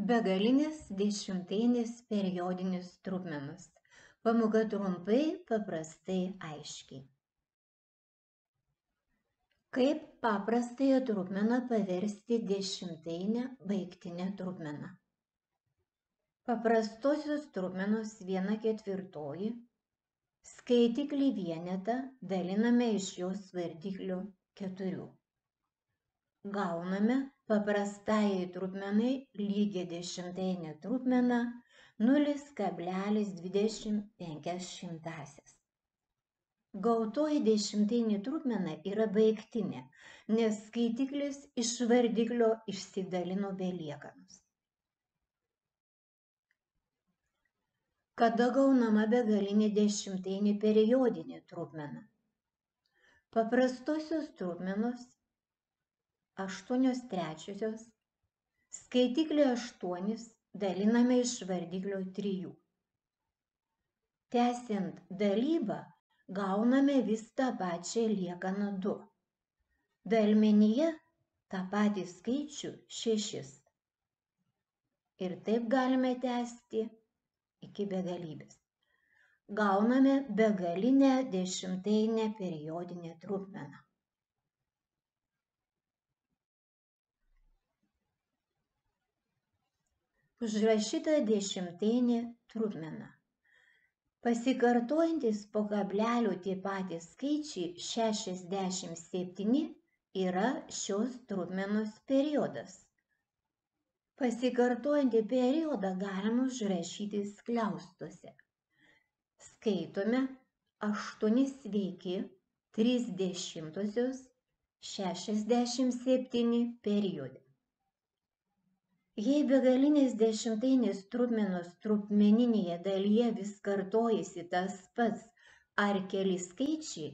Begalinis dešimtainis periodinis trupmenas. Pamoka trumpai, paprastai, aiškiai. Kaip paprastąją trupmeną paversti dešimtainę baigtinę trupmeną? Paprastosios trupmenos 1/4 skaitiklį vienetą daliname iš jos vardiklio 4. Gauname paprastajai trupmenai lygią dešimtainę trupmeną 0,25. Gautoji dešimtainė trupmena yra baigtinė, nes skaitiklis iš vardiklio išsidalino be liekanos. Kada gaunama begalinė dešimtainė periodinė trupmena? Paprastosios trupmenos 8/3 skaitiklį 8 daliname iš vardiklio 3. Tęsiant dalybą gauname vis tą pačią liekaną 2. Dalmenyje tą patį skaičių 6. Ir taip galime tęsti iki begalybės. Gauname begalinę dešimtainę periodinę trupmeną. Užrašyta dešimtainė trupmena. Pasikartojantis po kablelio tie patys skaičiai 67 yra šios trupmenos periodas. Pasikartojantį periodą galima užrašyti skliaustuose. Skaitome 8 sveiki 3/10 67 periode. Jei begalinės dešimtainės trupmenos trupmeninėje dalyje vis kartojasi tas pats ar keli skaičiai,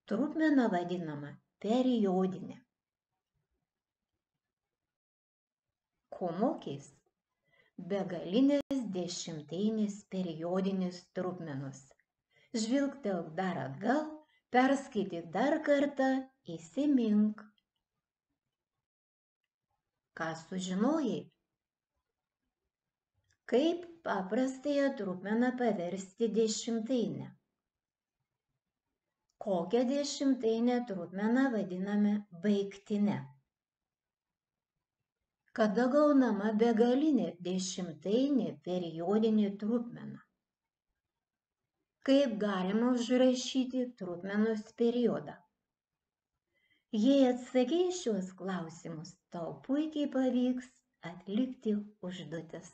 trupmena vadinama periodinė. Ko mokys? Begalinės dešimtainės periodinės trupmenos. Žvilgtelk dar atgal, perskaityk dar kartą, įsimink. Ką sužinojai? Kaip paprastąją trupmeną paversti dešimtainę? Kokią dešimtainę trupmeną vadiname baigtine? Kada gaunama begalinė dešimtainė periodinė trupmena? Kaip galima užrašyti trupmenos periodą? Jei atsakei šiuos klausimus, tau puikiai pavyks atlikti užduotis.